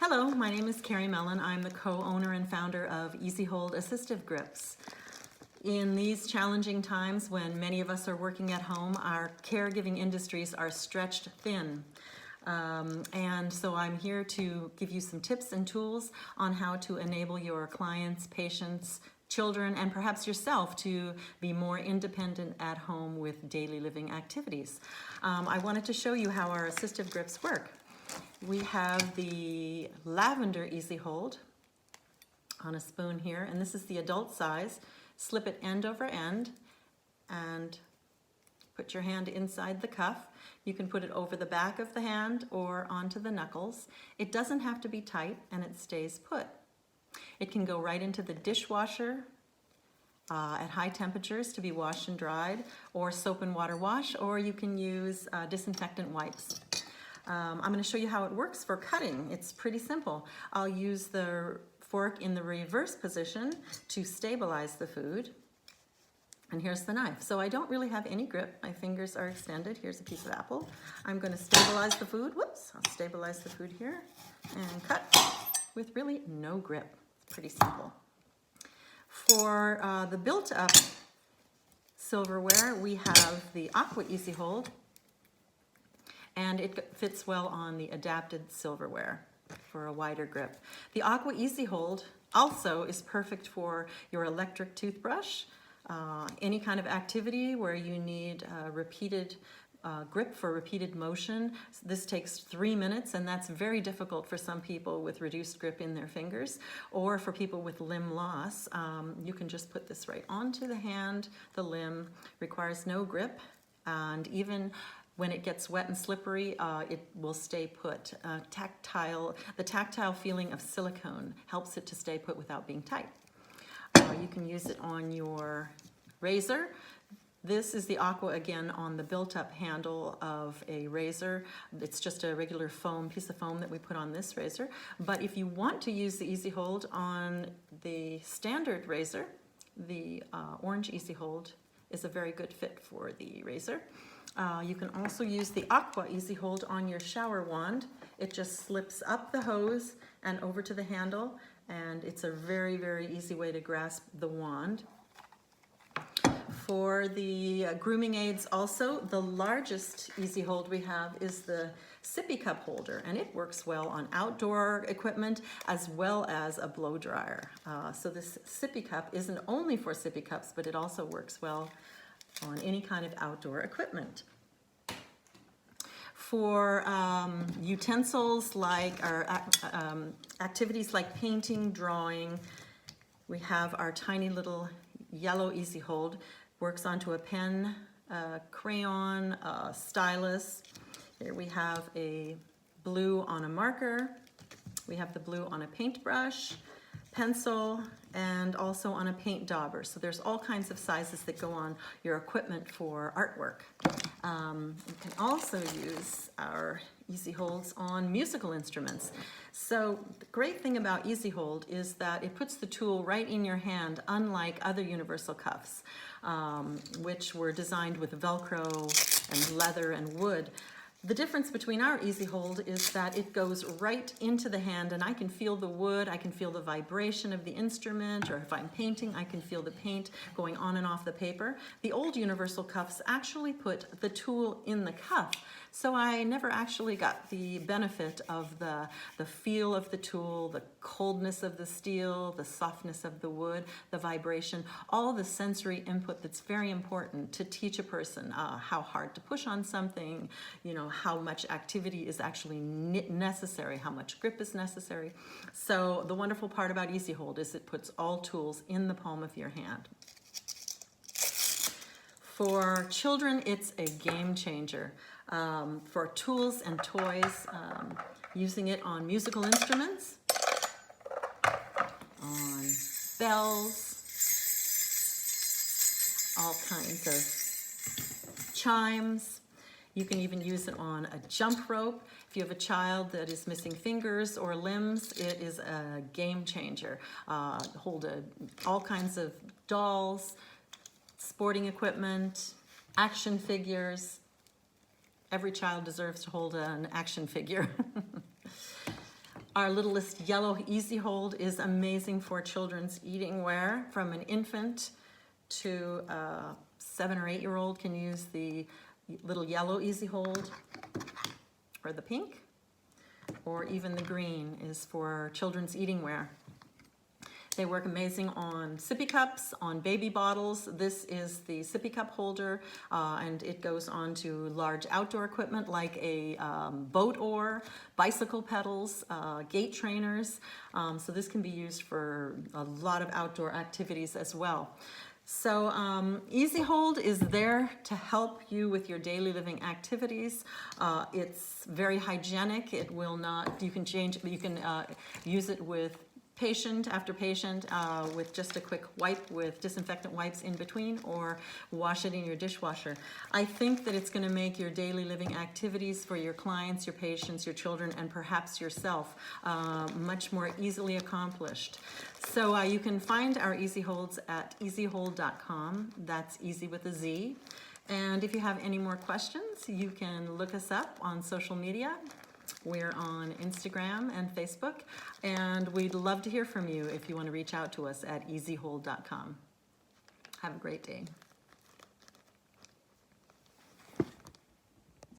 Hello, my name is Carrie Mellon. I'm the co-owner and founder of EazyHold Assistive Grips. In these challenging times when many of us are working at home, our caregiving industries are stretched thin. And so I'm here to give you some tips and tools on how to enable your clients, patients, children, and perhaps yourself to be more independent at home with daily living activities. I wanted to show you how our assistive grips work. We have the lavender EazyHold on a spoon here, and this is the adult size. Slip it end over end and put your hand inside the cuff. You can put it over the back of the hand or onto the knuckles. It doesn't have to be tight and it stays put. It can go right into the dishwasher at high temperatures to be washed and dried, or soap and water wash, or you can use disinfectant wipes. I'm going to show you how it works for cutting. It's pretty simple. I'll use the fork in the reverse position to stabilize the food. And here's the knife. So I don't really have any grip. My fingers are extended. Here's a piece of apple. I'm going to stabilize the food. Whoops, I'll stabilize the food here and cut with really no grip. It's pretty simple. For the built-up silverware, we have the Aqua EazyHold, and it fits well on the adapted silverware for a wider grip. The Aqua EazyHold also is perfect for your electric toothbrush, any kind of activity where you need repeated grip for repeated motion. This takes 3 minutes, and that's very difficult for some people with reduced grip in their fingers, or for people with limb loss. You can just put this right onto the hand. The limb requires no grip, and even when it gets wet and slippery, it will stay put. The tactile feeling of silicone helps it to stay put without being tight. You can use it on your razor. This is the Aqua again on the built-up handle of a razor. It's just a regular piece of foam that we put on this razor. But if you want to use the EazyHold on the standard razor, the orange EazyHold is a very good fit for the razor. You can also use the Aqua EazyHold on your shower wand. It just slips up the hose and over to the handle, and it's a very, very easy way to grasp the wand. For the grooming aids also, the largest EazyHold we have is the sippy cup holder, and it works well on outdoor equipment as well as a blow dryer. So this sippy cup isn't only for sippy cups, but it also works well on any kind of outdoor equipment. For utensils like our activities like painting, drawing, we have our tiny little yellow EazyHold. Works onto a pen, crayon, stylus. Here we have a blue on a marker. We have the blue on a paintbrush, pencil, and also on a paint dauber. So there's all kinds of sizes that go on your equipment for artwork. You can also use our EazyHolds on musical instruments. So the great thing about EazyHold is that it puts the tool right in your hand, unlike other universal cuffs, which were designed with Velcro and leather and wood. The difference between our EazyHold is that it goes right into the hand, and I can feel the wood, I can feel the vibration of the instrument, or if I'm painting, I can feel the paint going on and off the paper. The old universal cuffs actually put the tool in the cuff, so I never actually got the benefit of the feel of the tool, the coldness of the steel, the softness of the wood, the vibration, all the sensory input that's very important to teach a person how hard to push on something, how much activity is actually necessary, how much grip is necessary. So the wonderful part about EazyHold is it puts all tools in the palm of your hand. For children, it's a game changer. For tools and toys, using it on musical instruments, on bells, all kinds of chimes. You can even use it on a jump rope. If you have a child that is missing fingers or limbs, it is a game changer. Hold all kinds of dolls, sporting equipment, action figures. Every child deserves to hold an action figure. Our littlest yellow EazyHold is amazing for children's eating wear. From an infant to a 7 or 8-year-old can use the little yellow EazyHold, or the pink, or even the green is for children's eating wear. They work amazing on sippy cups, on baby bottles. This is the sippy cup holder, and it goes on to large outdoor equipment like a boat oar, bicycle pedals, gate trainers. So this can be used for a lot of outdoor activities as well. So EazyHold is there to help you with your daily living activities. It's very hygienic. It will not, you can use it with patient after patient with just a quick wipe with disinfectant wipes in between, or wash it in your dishwasher. I think that it's going to make your daily living activities for your clients, your patients, your children, and perhaps yourself much more easily accomplished. So you can find our EazyHolds at EazyHold.com. That's easy with a Z. And if you have any more questions, you can look us up on social media. We're on Instagram and Facebook, and we'd love to hear from you if you want to reach out to us at EazyHold.com. Have a great day.